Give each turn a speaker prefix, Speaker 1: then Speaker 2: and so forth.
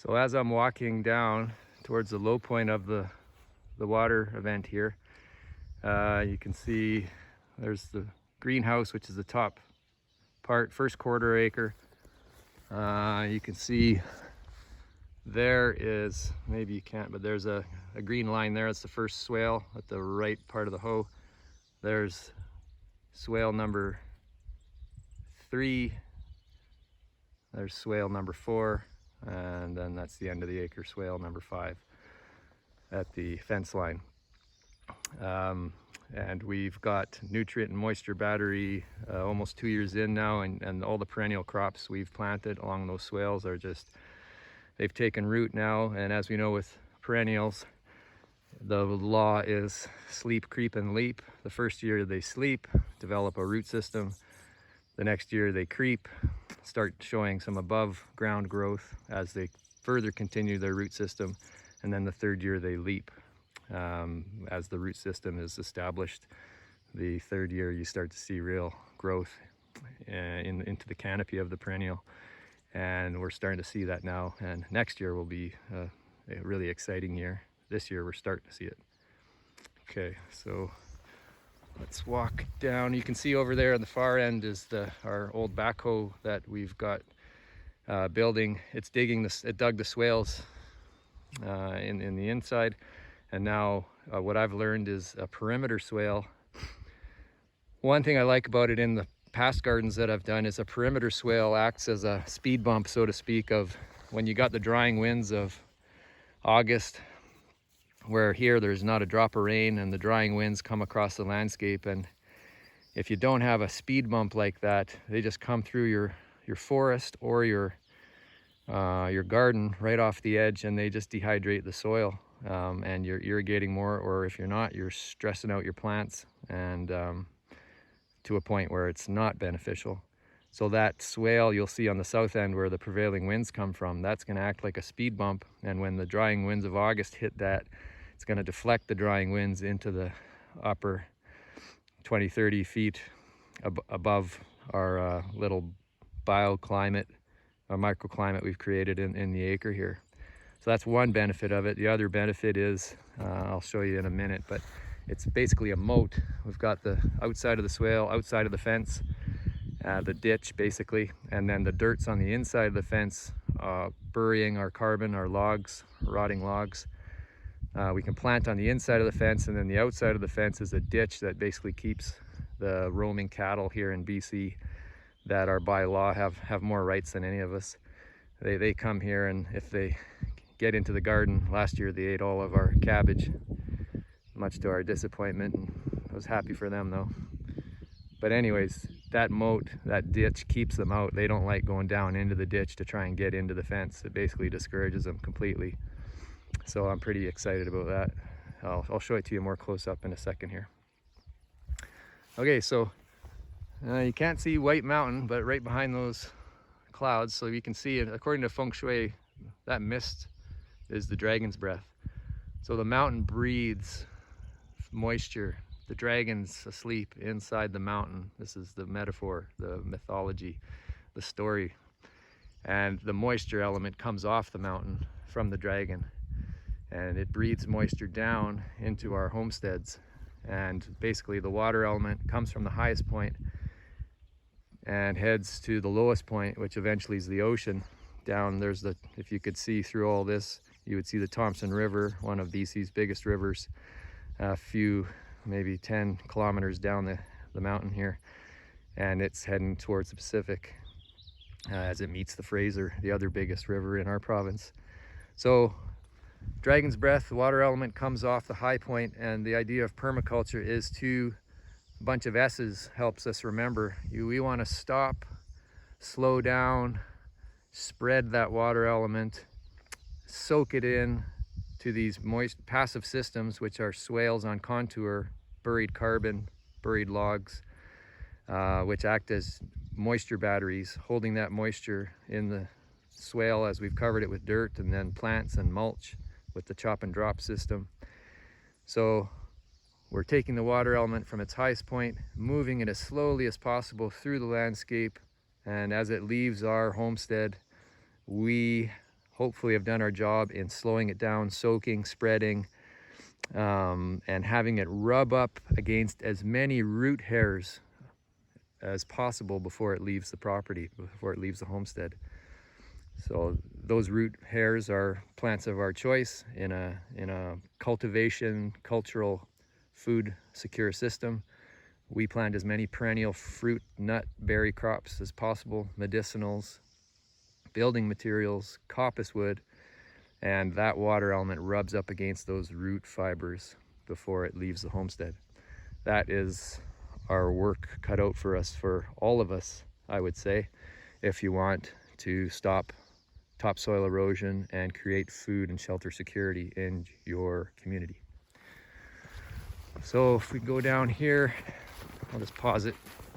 Speaker 1: So as I'm walking down towards the low point of the water event here, you can see there's the greenhouse, which is the top part, first quarter acre. You can see there is, maybe you can't, but there's a green line there. It's the first swale at the right part of the hoe. There's swale number 3. There's swale number 4. And then that's the end of the acre, swale number 5 at the fence line. And we've got nutrient and moisture battery almost 2 years in now, and all the perennial crops we've planted along those swales are just, they've taken root now. And as we know with perennials, the law is sleep, creep, and leap. The first year they sleep, develop a root system. The next year they creep, start showing some above ground growth as they further continue their root system. And then the third year they leap. As the root system is established, the third year you start to see real growth into the canopy of the perennial. And we're starting to see that now. And next year will be a really exciting year. This year we're starting to see it. Okay, so let's walk down. You can see over there on the far end is our old backhoe that we've got building. It's digging this. It dug the swales in the inside, and now what I've learned is a perimeter swale. One thing I like about it in the past gardens that I've done is a perimeter swale acts as a speed bump, so to speak, of when you got the drying winds of August, where here there's not a drop of rain and the drying winds come across the landscape. And if you don't have a speed bump like that, they just come through your forest or your garden right off the edge, and they just dehydrate the soil, and you're irrigating more, or if you're not, you're stressing out your plants, and to a point where it's not beneficial. So that swale you'll see on the south end where the prevailing winds come from, that's going to act like a speed bump. And when the drying winds of August hit that, it's going to deflect the drying winds into the upper 20-30 feet above our little bioclimate, a microclimate we've created in the acre here. So that's one benefit of it. The other benefit is, I'll show you in a minute, but it's basically a moat. We've got the outside of the swale, outside of the fence, the ditch basically, and then the dirt's on the inside of the fence, burying our carbon, our logs, rotting logs. We can plant on the inside of the fence, and then the outside of the fence is a ditch that basically keeps the roaming cattle here in BC that are by law have more rights than any of us. They come here, and if they get into the garden, last year they ate all of our cabbage, much to our disappointment, and I was happy for them though. But anyways, that moat, that ditch keeps them out. They don't like going down into the ditch to try and get into the fence. It basically discourages them completely. So I'm pretty excited about that. I'll show it to you more close up in a second here. Okay, so you can't see White Mountain, but right behind those clouds, so you can see it, according to Feng Shui, that mist is the dragon's breath. So the mountain breathes moisture. The dragon's asleep inside the mountain. This is the metaphor, the mythology, the story. And the moisture element comes off the mountain from the dragon, and it breathes moisture down into our homesteads. And basically the water element comes from the highest point and heads to the lowest point, which eventually is the ocean. Down there's if you could see through all this, you would see the Thompson River, one of BC's biggest rivers, a few, maybe 10 kilometers down the mountain here, and it's heading towards the Pacific as it meets the Fraser, the other biggest river in our province. So dragon's breath, the water element comes off the high point, and the idea of permaculture is to, a bunch of S's helps us remember. We want to stop, slow down, spread that water element, soak it in to these moist passive systems, which are swales on contour, buried carbon, buried logs, which act as moisture batteries, holding that moisture in the swale as we've covered it with dirt, and then plants and mulch with the chop and drop system. So we're taking the water element from its highest point, moving it as slowly as possible through the landscape, and as it leaves our homestead, we hopefully have done our job in slowing it down, soaking, spreading, and having it rub up against as many root hairs as possible before it leaves the property, before it leaves the homestead. So those root hairs are plants of our choice in a cultivation, cultural, food secure system. We plant as many perennial fruit, nut, berry crops as possible, medicinals, building materials, coppice wood, and that water element rubs up against those root fibers before it leaves the homestead. That is our work cut out for us, for all of us, I would say, if you want to stop topsoil erosion and create food and shelter security in your community. So if we go down here, I'll just pause it.